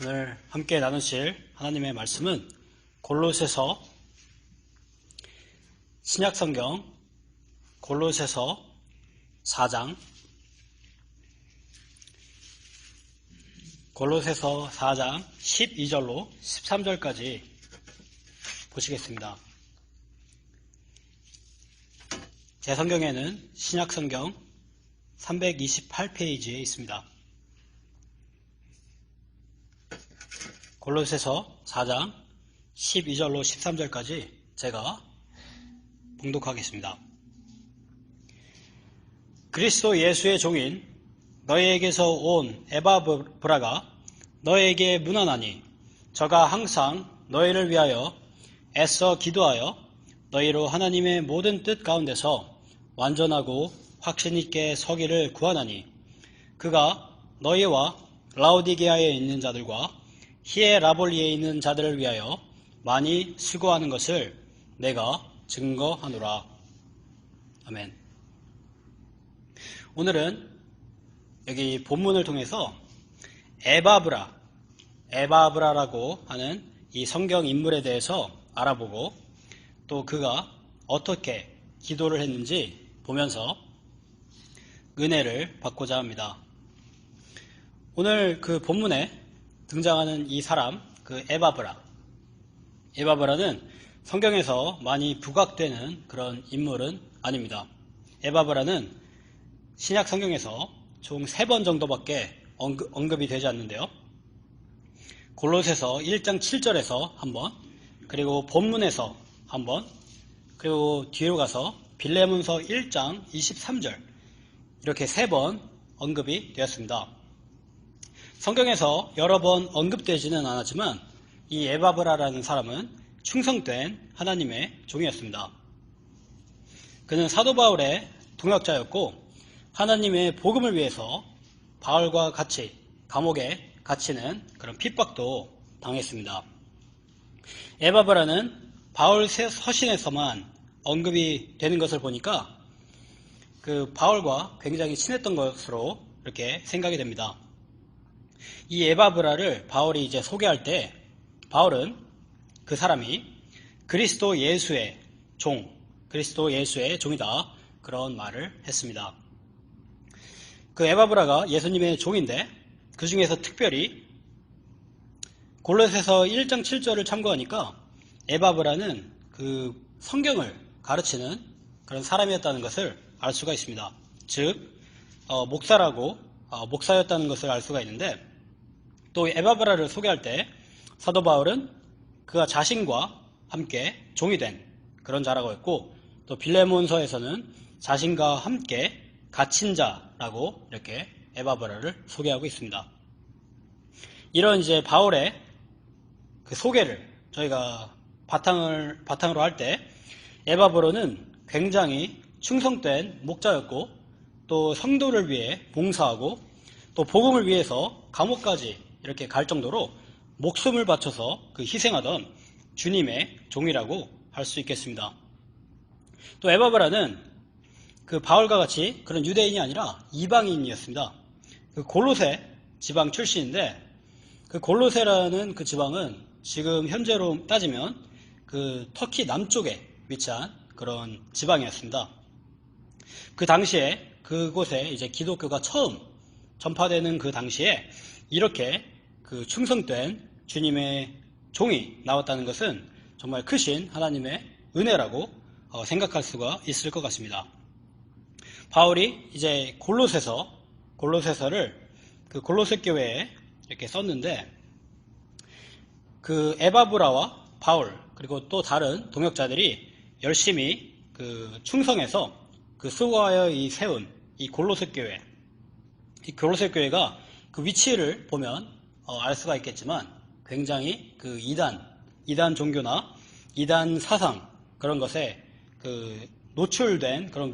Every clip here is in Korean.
오늘 함께 나누실 하나님의 말씀은 골로새서 신약성경 골로새서 4장 골로새서 4장 12절로 13절까지 보시겠습니다. 제 성경에는 신약성경 328페이지에 있습니다. 골로새서 4장 12절로 13절까지 제가 봉독하겠습니다. 그리스도 예수의 종인 너희에게서 온 에바브라가 너희에게 문안하니 저가 항상 너희를 위하여 애써 기도하여 너희로 하나님의 모든 뜻 가운데서 완전하고 확신 있게 서기를 구하나니 그가 너희와 라오디게아에 있는 자들과 히에라볼리에 있는 자들을 위하여 많이 수고하는 것을 내가 증거하노라. 아멘. 오늘은 여기 본문을 통해서 에바브라라고 하는 이 성경 인물에 대해서 알아보고 또 그가 어떻게 기도를 했는지 보면서 은혜를 받고자 합니다. 오늘 그 본문에 등장하는 이 사람, 그 에바브라는 성경에서 많이 부각되는 그런 인물은 아닙니다. 에바브라는 신약 성경에서 총 3번 정도밖에 언급이 되지 않는데요. 골로새서 1장 7절에서 한 번, 그리고 본문에서 한 번, 그리고 뒤로 가서 빌레몬서 1장 23절 이렇게 3번 언급이 되었습니다. 성경에서 여러 번 언급되지는 않았지만 이 에바브라라는 사람은 충성된 하나님의 종이었습니다. 그는 사도 바울의 동역자였고 하나님의 복음을 위해서 바울과 같이 감옥에 갇히는 그런 핍박도 당했습니다. 에바브라는 바울 서신에서만 언급이 되는 것을 보니까 그 바울과 굉장히 친했던 것으로 이렇게 생각이 됩니다. 이 에바브라를 바울이 이제 소개할 때 바울은 그 사람이 그리스도 예수의 종이다 그런 말을 했습니다. 그 에바브라가 예수님의 종인데 그 중에서 특별히 골로새서 1장 7절을 참고하니까 에바브라는 그 성경을 가르치는 그런 사람이었다는 것을 알 수가 있습니다. 즉 목사였다는 것을 알 수가 있는데 또 에바브라를 소개할 때 사도 바울은 그가 자신과 함께 종이 된 그런 자라고 했고 또 빌레몬서에서는 자신과 함께 갇힌 자라고 이렇게 에바브라를 소개하고 있습니다. 이런 이제 바울의 그 소개를 저희가 바탕으로 할 때 에바브라는 굉장히 충성된 목자였고 또 성도를 위해 봉사하고 또 복음을 위해서 감옥까지 이렇게 갈 정도로 목숨을 바쳐서 그 희생하던 주님의 종이라고 할 수 있겠습니다. 또 에바브라는 그 바울과 같이 그런 유대인이 아니라 이방인이었습니다. 그 골로새 지방 출신인데 그 골로새라는 그 지방은 지금 현재로 따지면 그 터키 남쪽에 위치한 그런 지방이었습니다. 그 당시에 그곳에 이제 기독교가 처음 전파되는 그 당시에 이렇게 그 충성된 주님의 종이 나왔다는 것은 정말 크신 하나님의 은혜라고 생각할 수가 있을 것 같습니다. 바울이 이제 골로새서를 그 골로새 교회에 이렇게 썼는데 그 에바브라와 바울 그리고 또 다른 동역자들이 열심히 그 충성해서 그 수고하여 세운 이 골로새 교회, 이 골로새 교회가 그 위치를 보면 알 수가 있겠지만 굉장히 그 이단 종교나 이단 사상 그런 것에 그 노출된 그런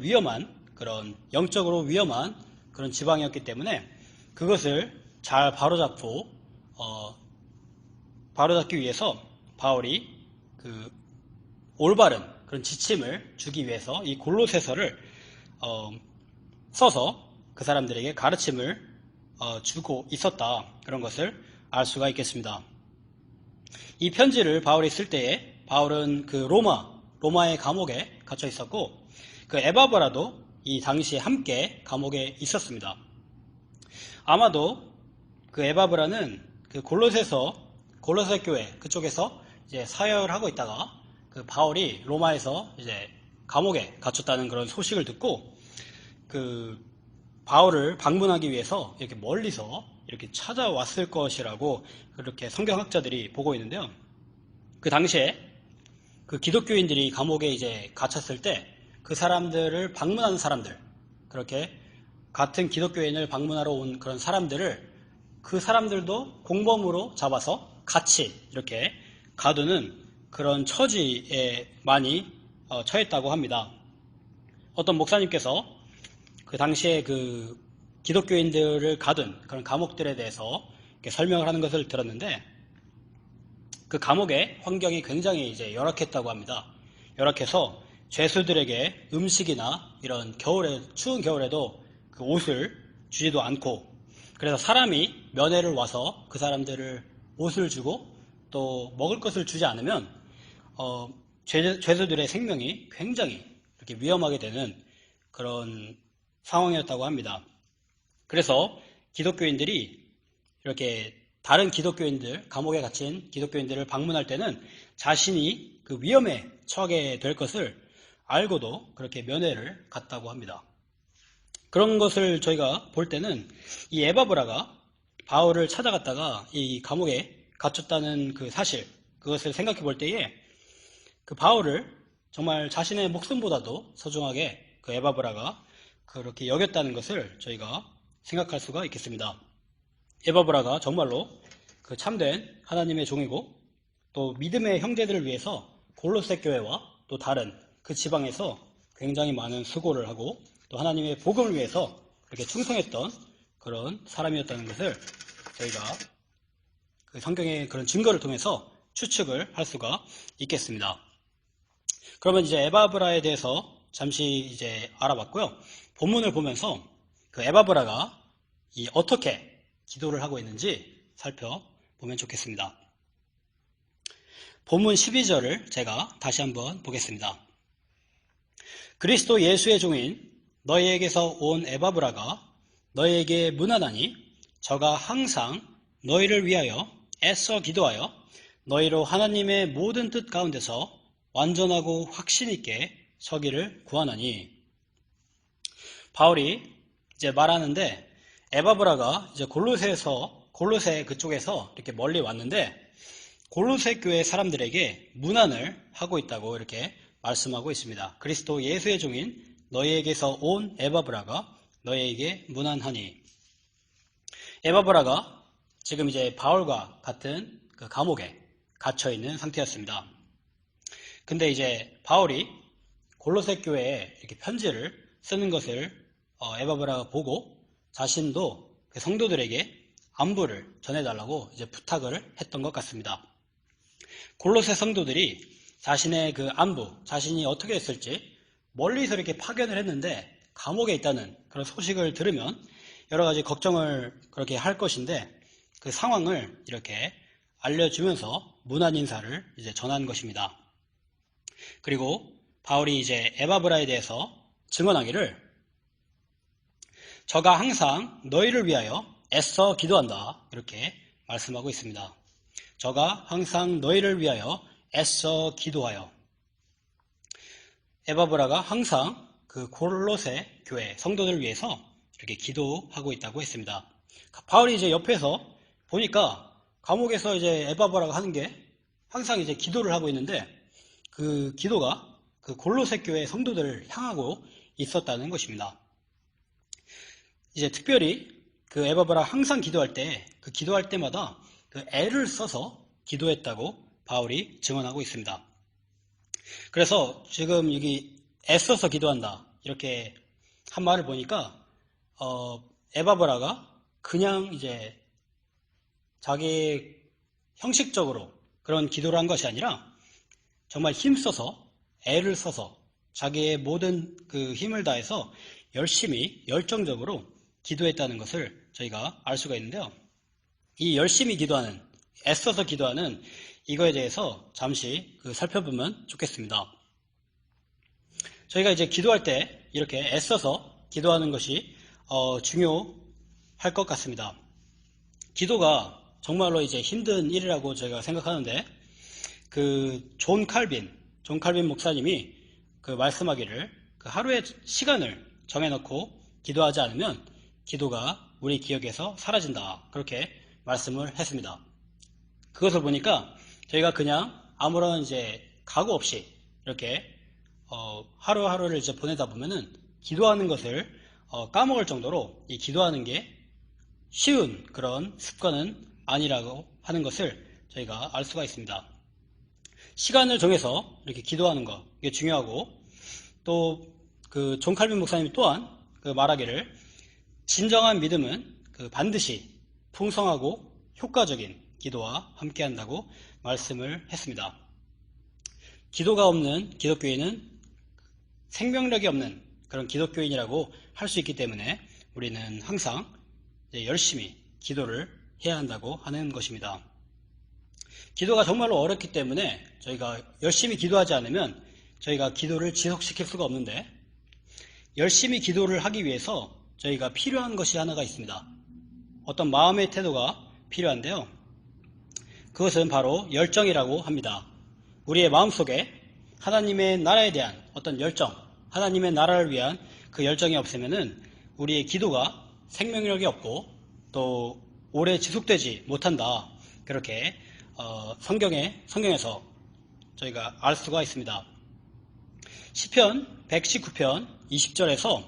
그런 영적으로 위험한 그런 지방이었기 때문에 그것을 잘 바로잡기 위해서 바울이 그 올바른 그런 지침을 주기 위해서 이 골로새서를 써서 그 사람들에게 가르침을 주고 있었다. 그런 것을 알 수가 있겠습니다. 이 편지를 바울이 쓸 때에 바울은 그 로마의 감옥에 갇혀 있었고 그 에바브라도 이 당시에 함께 감옥에 있었습니다. 아마도 그 에바브라는 그 골로새 교회 그쪽에서 이제 사역을 하고 있다가 그 바울이 로마에서 이제 감옥에 갇혔다는 그런 소식을 듣고 그 바울을 방문하기 위해서 이렇게 멀리서 이렇게 찾아왔을 것이라고 그렇게 성경학자들이 보고 있는데요. 그 당시에 그 기독교인들이 감옥에 이제 갇혔을 때 그 사람들을 방문하는 사람들, 그렇게 같은 기독교인을 방문하러 온 그런 사람들을 그 사람들도 공범으로 잡아서 같이 이렇게 가두는 그런 처지에 많이 처했다고 합니다. 어떤 목사님께서 그 당시에 그 기독교인들을 가둔 그런 감옥들에 대해서 이렇게 설명을 하는 것을 들었는데 그 감옥의 환경이 굉장히 이제 열악했다고 합니다. 열악해서 죄수들에게 음식이나 이런 추운 겨울에도 그 옷을 주지도 않고 그래서 사람이 면회를 와서 그 사람들을 옷을 주고 또 먹을 것을 주지 않으면 죄수들의 생명이 굉장히 이렇게 위험하게 되는 그런 상황이었다고 합니다. 그래서 기독교인들이 이렇게 다른 기독교인들, 감옥에 갇힌 기독교인들을 방문할 때는 자신이 그 위험에 처하게 될 것을 알고도 그렇게 면회를 갔다고 합니다. 그런 것을 저희가 볼 때는 이 에바브라가 바울을 찾아갔다가 이 감옥에 갇혔다는 그 사실, 그것을 생각해 볼 때에 그 바울을 정말 자신의 목숨보다도 소중하게 그 에바브라가 그렇게 여겼다는 것을 저희가 생각할 수가 있겠습니다. 에바브라가 정말로 그 참된 하나님의 종이고 또 믿음의 형제들을 위해서 골로새 교회와 또 다른 그 지방에서 굉장히 많은 수고를 하고 또 하나님의 복음을 위해서 그렇게 충성했던 그런 사람이었다는 것을 저희가 그 성경의 그런 증거를 통해서 추측을 할 수가 있겠습니다. 그러면 이제 에바브라에 대해서 잠시 이제 알아봤고요. 본문을 보면서 그 에바브라가 어떻게 기도를 하고 있는지 살펴보면 좋겠습니다. 본문 12절을 제가 다시 한번 보겠습니다. 그리스도 예수의 종인 너희에게서 온 에바브라가 너희에게 문안하니 저가 항상 너희를 위하여 애써 기도하여 너희로 하나님의 모든 뜻 가운데서 완전하고 확신 있게 서기를 구하나니. 바울이 이제 말하는데 에바브라가 이제 골로새 그쪽에서 이렇게 멀리 왔는데 골로새 교회 사람들에게 문안을 하고 있다고 이렇게 말씀하고 있습니다. 그리스도 예수의 종인 너희에게서 온 에바브라가 너희에게 문안하니. 에바브라가 지금 이제 바울과 같은 그 감옥에 갇혀 있는 상태였습니다. 근데 이제 바울이 골로새 교회에 이렇게 편지를 쓰는 것을 에바브라가 보고 자신도 그 성도들에게 안부를 전해달라고 이제 부탁을 했던 것 같습니다. 골로새 성도들이 자신의 그 안부, 자신이 어떻게 했을지 멀리서 이렇게 파견을 했는데 감옥에 있다는 그런 소식을 들으면 여러 가지 걱정을 그렇게 할 것인데 그 상황을 이렇게 알려주면서 문안 인사를 이제 전한 것입니다. 그리고 바울이 이제 에바브라에 대해서 증언하기를 저가 항상 너희를 위하여 애써 기도한다 이렇게 말씀하고 있습니다. 저가 항상 너희를 위하여 애써 기도하여. 에바브라가 항상 그 골로새 교회 성도들을 위해서 이렇게 기도하고 있다고 했습니다. 바울이 이제 옆에서 보니까 감옥에서 이제 에바브라가 하는 게 항상 이제 기도를 하고 있는데 그 기도가 그 골로새 교회 성도들을 향하고 있었다는 것입니다. 이제 특별히 그 에바브라 항상 기도할 때 그 기도할 때마다 그 애를 써서 기도했다고 바울이 증언하고 있습니다. 그래서 지금 여기 애써서 기도한다 이렇게 한 말을 보니까 에바브라가 그냥 이제 자기 형식적으로 그런 기도를 한 것이 아니라 정말 힘써서 애를 써서 자기의 모든 그 힘을 다해서 열심히 열정적으로 기도했다는 것을 저희가 알 수가 있는데요. 이 열심히 기도하는, 애써서 기도하는 이거에 대해서 잠시 살펴보면 좋겠습니다. 저희가 이제 기도할 때 이렇게 애써서 기도하는 것이 중요할 것 같습니다. 기도가 정말로 이제 힘든 일이라고 제가 생각하는데, 존 칼빈 목사님이 말씀하기를 하루의 시간을 정해놓고 기도하지 않으면 기도가 우리 기억에서 사라진다, 그렇게 말씀을 했습니다. 그것을 보니까 저희가 그냥 아무런 이제 각오 없이 이렇게 하루하루를 이제 보내다 보면은 기도하는 것을 까먹을 정도로 이 기도하는 게 쉬운 그런 습관은 아니라고 하는 것을 저희가 알 수가 있습니다. 시간을 정해서 이렇게 기도하는 것, 이게 중요하고, 또 존 칼빈 목사님 또한 말하기를 진정한 믿음은 반드시 풍성하고 효과적인 기도와 함께 한다고 말씀을 했습니다. 기도가 없는 기독교인은 생명력이 없는 그런 기독교인이라고 할 수 있기 때문에 우리는 항상 열심히 기도를 해야 한다고 하는 것입니다. 기도가 정말로 어렵기 때문에 저희가 열심히 기도하지 않으면 저희가 기도를 지속시킬 수가 없는데, 열심히 기도를 하기 위해서 저희가 필요한 것이 하나가 있습니다. 어떤 마음의 태도가 필요한데요. 그것은 바로 열정이라고 합니다. 우리의 마음속에 하나님의 나라에 대한 어떤 열정, 하나님의 나라를 위한 그 열정이 없으면은 우리의 기도가 생명력이 없고 또 오래 지속되지 못한다, 그렇게 성경에서 저희가 알 수가 있습니다. 시편 119편 20절에서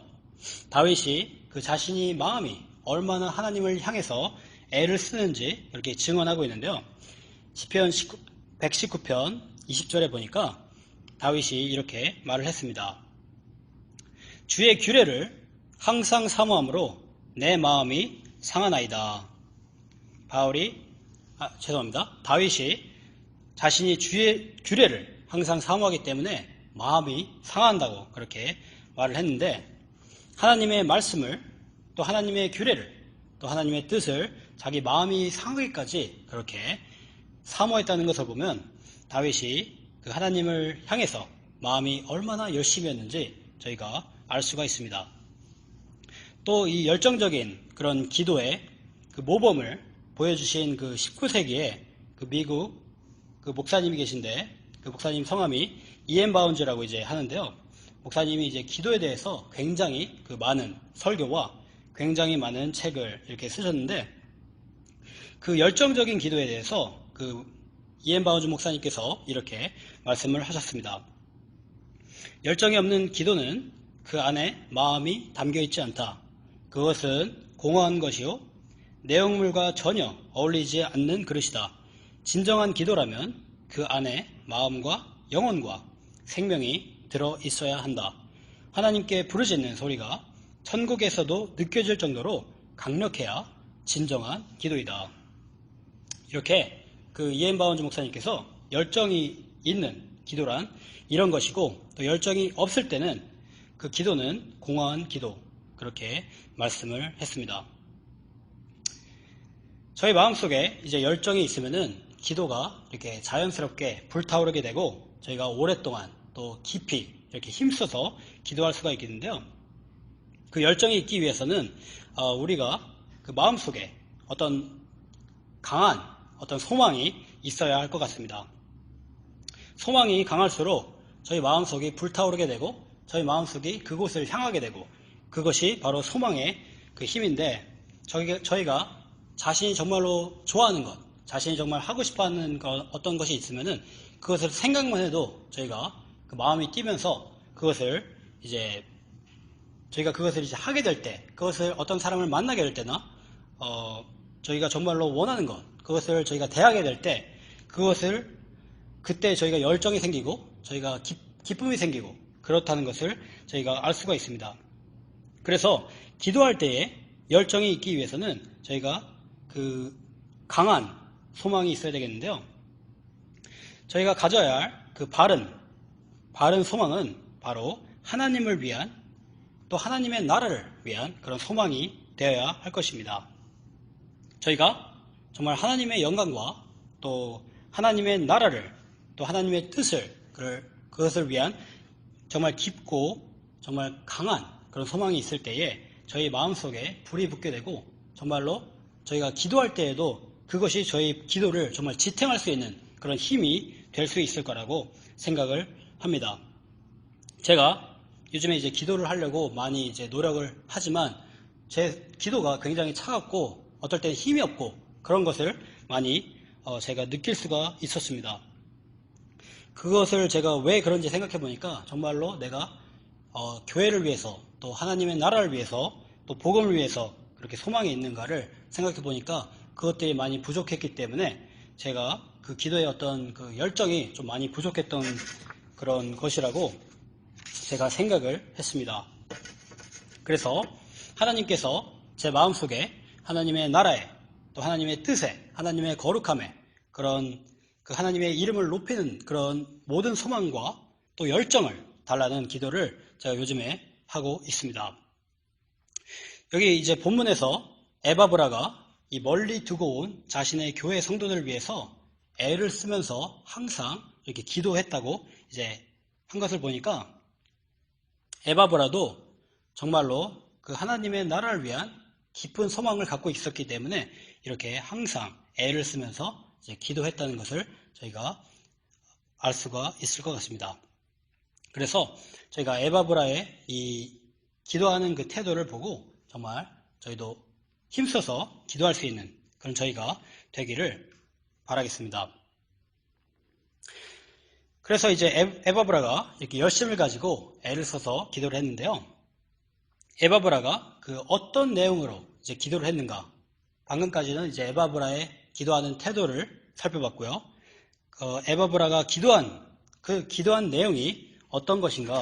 다윗이 자신이 마음이 얼마나 하나님을 향해서 애를 쓰는지 이렇게 증언하고 있는데요. 시편 119편 20절에 보니까 다윗이 이렇게 말을 했습니다. 주의 규례를 항상 사모함으로 내 마음이 상하나이다. 다윗이 자신이 주의 규례를 항상 사모하기 때문에 마음이 상한다고 그렇게 말을 했는데, 하나님의 말씀을, 또 하나님의 규례를, 또 하나님의 뜻을 자기 마음이 상하기까지 그렇게 사모했다는 것을 보면 다윗이 하나님을 향해서 마음이 얼마나 열심이었는지 저희가 알 수가 있습니다. 또 이 열정적인 그런 기도의 모범을 보여주신 19세기에 미국 목사님이 계신데, 목사님 성함이 이엔 바운즈라고 이제 하는데요. 목사님이 이제 기도에 대해서 굉장히 많은 설교와 굉장히 많은 책을 이렇게 쓰셨는데, 열정적인 기도에 대해서 이엔 바운즈 목사님께서 이렇게 말씀을 하셨습니다. 열정이 없는 기도는 그 안에 마음이 담겨 있지 않다. 그것은 공허한 것이요, 내용물과 전혀 어울리지 않는 그릇이다. 진정한 기도라면 그 안에 마음과 영혼과 생명이 들어 있어야 한다. 하나님께 부르짖는 소리가 천국에서도 느껴질 정도로 강력해야 진정한 기도이다. 이렇게 이엔 바운즈 목사님께서 열정이 있는 기도란 이런 것이고, 또 열정이 없을 때는 그 기도는 공허한 기도, 그렇게 말씀을 했습니다. 저희 마음속에 이제 열정이 있으면은 기도가 이렇게 자연스럽게 불타오르게 되고, 저희가 오랫동안 또 깊이 이렇게 힘써서 기도할 수가 있겠는데요. 열정이 있기 위해서는 우리가 마음속에 어떤 강한 어떤 소망이 있어야 할 것 같습니다. 소망이 강할수록 저희 마음속이 불타오르게 되고, 저희 마음속이 그곳을 향하게 되고, 그것이 바로 소망의 힘인데, 저희가 자신이 정말로 좋아하는 것, 자신이 정말 하고 싶어하는 어떤 것이 있으면은 그것을 생각만 해도 저희가 마음이 뛰면서 저희가 그것을 이제 하게 될 때, 그것을 어떤 사람을 만나게 될 때나 저희가 정말로 원하는 것, 그것을 저희가 대하게 될 때, 그때 저희가 열정이 생기고 저희가 기쁨이 생기고 그렇다는 것을 저희가 알 수가 있습니다. 그래서 기도할 때에 열정이 있기 위해서는 저희가 강한 소망이 있어야 되겠는데요. 저희가 가져야 할 바른 소망은 바로 하나님을 위한, 또 하나님의 나라를 위한 그런 소망이 되어야 할 것입니다. 저희가 정말 하나님의 영광과 또 하나님의 나라를 또 하나님의 뜻을 그것을 위한 정말 깊고 정말 강한 그런 소망이 있을 때에 저희 마음속에 불이 붙게 되고 정말로 저희가 기도할 때에도 그것이 저희 기도를 정말 지탱할 수 있는 그런 힘이 될 수 있을 거라고 생각을 합니다. 제가 요즘에 이제 기도를 하려고 많이 이제 노력을 하지만 제 기도가 굉장히 차갑고 어떨 때는 힘이 없고 그런 것을 많이 제가 느낄 수가 있었습니다. 그것을 제가 왜 그런지 생각해 보니까 정말로 내가 교회를 위해서 또 하나님의 나라를 위해서 또 복음을 위해서 그렇게 소망이 있는가를 생각해 보니까 그것들이 많이 부족했기 때문에 제가 그 기도의 어떤 그 열정이 좀 많이 부족했던 그런 것이라고 제가 생각을 했습니다. 그래서 하나님께서 제 마음속에 하나님의 나라에 또 하나님의 뜻에 하나님의 거룩함에 그런 그 하나님의 이름을 높이는 그런 모든 소망과 또 열정을 달라는 기도를 제가 요즘에 하고 있습니다. 여기 이제 본문에서 에바브라가 이 멀리 두고 온 자신의 교회 성도들을 위해서 애를 쓰면서 항상 이렇게 기도했다고 이제 한 것을 보니까 에바브라도 정말로 그 하나님의 나라를 위한 깊은 소망을 갖고 있었기 때문에 이렇게 항상 애를 쓰면서 이제 기도했다는 것을 저희가 알 수가 있을 것 같습니다. 그래서 저희가 에바브라의 이 기도하는 그 태도를 보고 정말 저희도 힘써서 기도할 수 있는 그런 저희가 되기를 바라겠습니다. 그래서 이제 에바브라가 이렇게 열심을 가지고 애를 써서 기도를 했는데요. 에바브라가 그 어떤 내용으로 이제 기도를 했는가? 방금까지는 이제 에바브라의 기도하는 태도를 살펴봤고요. 에바브라가 기도한 내용이 어떤 것인가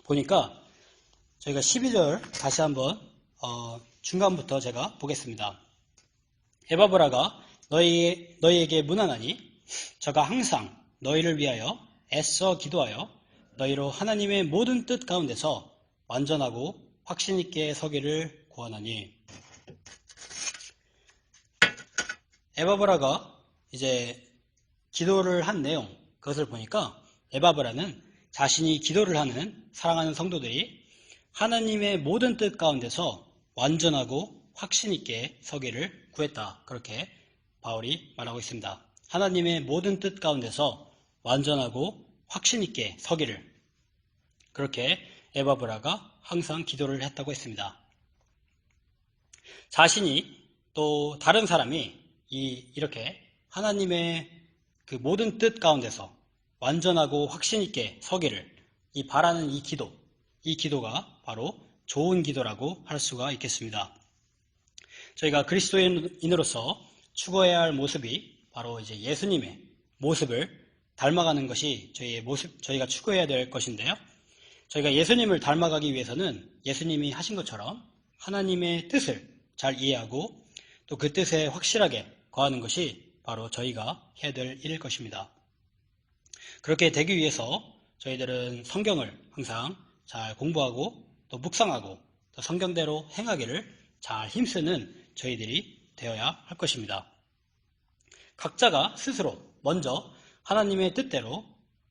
보니까 저희가 12절 다시 한번 중간부터 제가 보겠습니다. 에바브라가 너희에게 문안하니 저가 항상 너희를 위하여 애써 기도하여 너희로 하나님의 모든 뜻 가운데서 완전하고 확신 있게 서기를 구하나니. 에바브라가 이제 기도를 한 내용 그것을 보니까 에바브라는 자신이 기도를 하는 사랑하는 성도들이 하나님의 모든 뜻 가운데서 완전하고 확신 있게 서기를 구했다. 그렇게 바울이 말하고 있습니다. 하나님의 모든 뜻 가운데서 완전하고 확신 있게 서기를 그렇게 에바브라가 항상 기도를 했다고 했습니다. 자신이 또 다른 사람이 이렇게 하나님의 그 모든 뜻 가운데서 완전하고 확신 있게 서기를 바라는 이 기도가 바로 좋은 기도라고 할 수가 있겠습니다. 저희가 그리스도인으로서 추구해야 할 모습이 바로 이제 예수님의 모습을 닮아가는 것이 저희가 추구해야 될 것인데요. 저희가 예수님을 닮아가기 위해서는 예수님이 하신 것처럼 하나님의 뜻을 잘 이해하고 또 그 뜻에 확실하게 거하는 것이 바로 저희가 해야 될 일일 것입니다. 그렇게 되기 위해서 저희들은 성경을 항상 잘 공부하고 또 묵상하고 또 성경대로 행하기를 잘 힘쓰는 저희들이 되어야 할 것입니다. 각자가 스스로 먼저 하나님의 뜻대로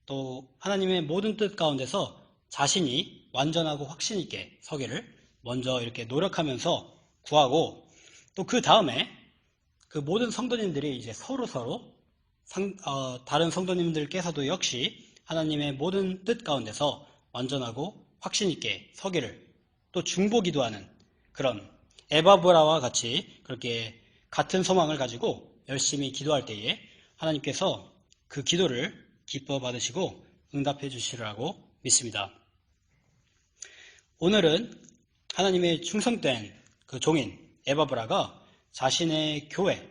또 하나님의 모든 뜻 가운데서 자신이 완전하고 확신 있게 서기를 먼저 이렇게 노력하면서 구하고 또 그 다음에 그 모든 성도님들이 이제 서로 다른 성도님들께서도 역시 하나님의 모든 뜻 가운데서 완전하고 확신 있게 서기를 또 중보기도하는 그런 에바브라와 같이 그렇게 같은 소망을 가지고 열심히 기도할 때에 하나님께서 그 기도를 기뻐 받으시고 응답해 주시리라고 믿습니다. 오늘은 하나님의 충성된 그 종인 에바브라가 자신의 교회,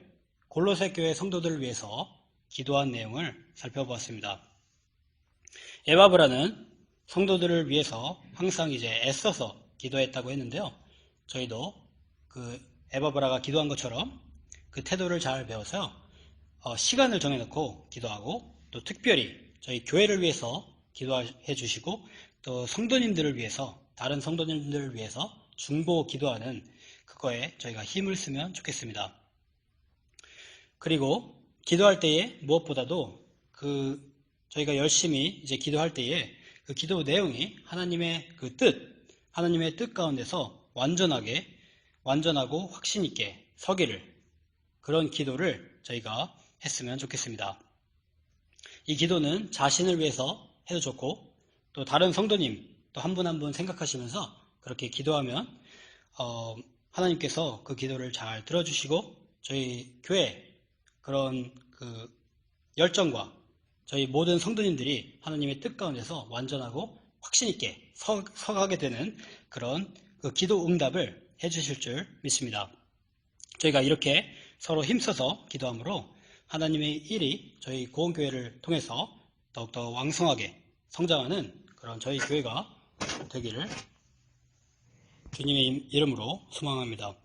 골로새 교회 성도들을 위해서 기도한 내용을 살펴보았습니다. 에바브라는 성도들을 위해서 항상 이제 애써서 기도했다고 했는데요. 저희도 그 에바브라가 기도한 것처럼 그 태도를 잘 배워서 시간을 정해놓고 기도하고 또 특별히 저희 교회를 위해서 기도해 주시고 또 성도님들을 위해서 다른 성도님들을 위해서 중보 기도하는 그거에 저희가 힘을 쓰면 좋겠습니다. 그리고 기도할 때에 무엇보다도 저희가 열심히 이제 기도할 때에 그 기도 내용이 하나님의 하나님의 뜻 가운데서 완전하고 확신 있게 서기를, 그런 기도를 저희가 했으면 좋겠습니다. 이 기도는 자신을 위해서 해도 좋고, 또 다른 성도님 또 한 분 한 분 생각하시면서 그렇게 기도하면 하나님께서 그 기도를 잘 들어주시고, 저희 교회 그런 열정과 저희 모든 성도님들이 하나님의 뜻 가운데서 완전하고 확신 있게 서가게 되는 그런 기도 응답을 해주실 줄 믿습니다. 저희가 이렇게 서로 힘써서 기도함으로 하나님의 일이 저희 고원교회를 통해서 더욱더 왕성하게 성장하는 그런 저희 교회가 되기를 주님의 이름으로 소망합니다.